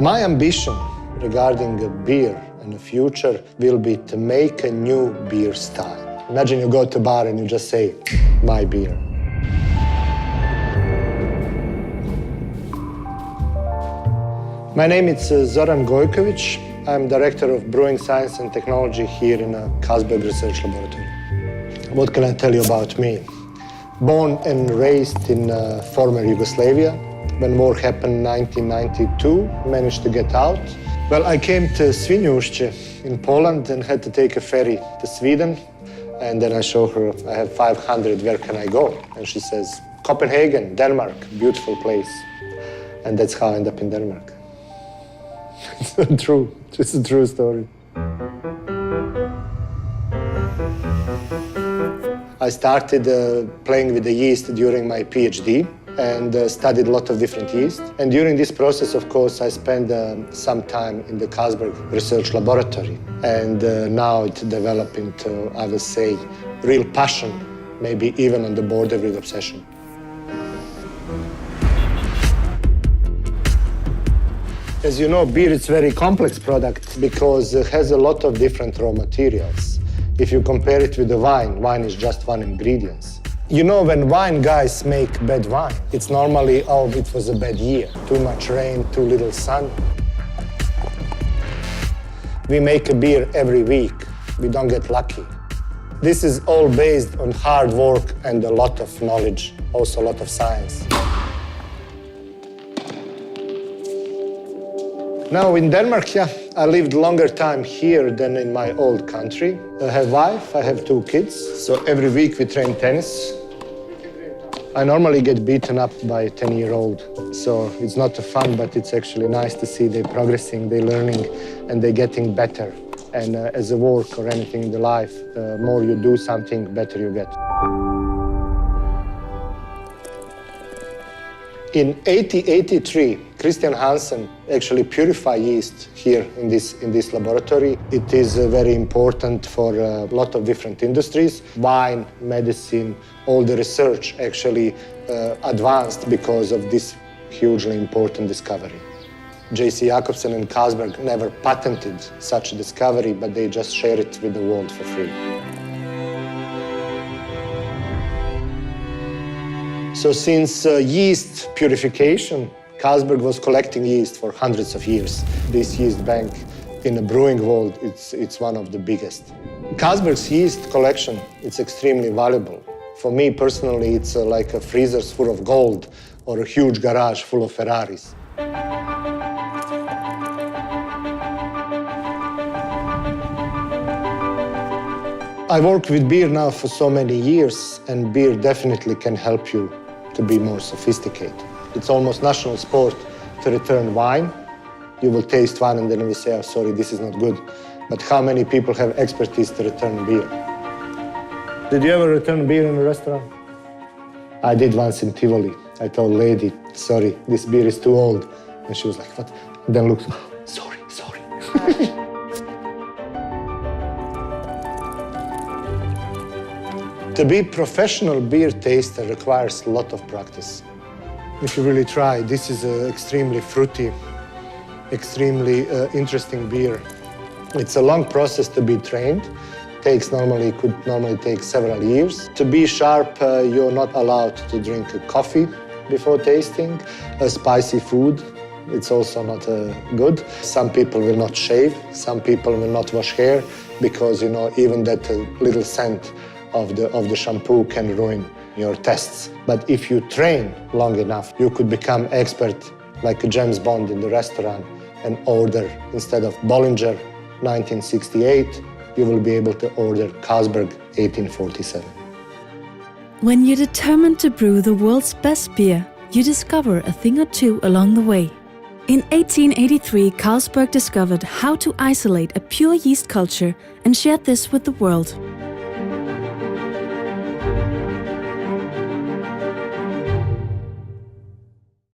My ambition regarding a beer in the future will be to make a new beer style. Imagine you go to a bar and you just say, my beer. My name is Zoran Gojkovic. I'm Director of Brewing Science and Technology here in a Carlsberg Research Laboratory. What can I tell you about me? Born and raised in former Yugoslavia. When war happened in 1992, managed to get out. Well, I came to Svinjušće in Poland and had to take a ferry to Sweden. And then I show her, I have 500, where can I go? And she says, Copenhagen, Denmark, beautiful place. And that's how I end up in Denmark. It's true, it's a true story. I started playing with the yeast during my PhD and studied a lot of different yeast. And during this process, of course, I spent some time in the Carlsberg Research Laboratory. And now it developed into, I would say, real passion, maybe even on the border with obsession. As you know, beer is a very complex product because it has a lot of different raw materials. If you compare it with the wine is just one ingredient. You know, when wine guys make bad wine, it's normally, oh, it was a bad year. Too much rain, too little sun. We make a beer every week. We don't get lucky. This is all based on hard work and a lot of knowledge, also a lot of science. Now in Denmark, I lived longer time here than in my old country. I have a wife, I have 2 kids, so every week we train tennis. I normally get beaten up by a 10-year-old, so it's not fun, but it's actually nice to see they're progressing, they're learning, and they're getting better. And as a work or anything in the life, the more you do something, better you get. In 1883, Christian Hansen actually purified yeast here in this laboratory. It is very important for a lot of different industries. Wine, medicine, all the research actually advanced because of this hugely important discovery. J.C. Jacobsen and Carlsberg never patented such a discovery, but they just share it with the world for free. So since yeast purification, Carlsberg was collecting yeast for hundreds of years. This yeast bank in the brewing world, it's one of the biggest. Carlsberg's yeast collection, it's extremely valuable. For me personally, it's like a freezer full of gold or a huge garage full of Ferraris. I work with beer now for so many years, and beer definitely can help you to be more sophisticated. It's almost national sport to return wine. You will taste wine and then you will say, oh, sorry, this is not good. But how many people have expertise to return beer? Did you ever return beer in a restaurant? I did once in Tivoli. I told a lady, sorry, this beer is too old. And she was like, what? And then looked, oh, sorry. To be a professional beer taster requires a lot of practice. If you really try, this is an extremely fruity, extremely interesting beer. It's a long process to be trained. Could normally take several years. To be sharp, you're not allowed to drink coffee before tasting. Spicy food, it's also not good. Some people will not shave. Some people will not wash hair because, you know, even that little scent of the shampoo can ruin your tests. But if you train long enough, you could become expert like a James Bond in the restaurant and order, instead of Bollinger 1968, you will be able to order Carlsberg 1847. When you're determined to brew the world's best beer, you discover a thing or two along the way. In 1883, Carlsberg discovered how to isolate a pure yeast culture and shared this with the world.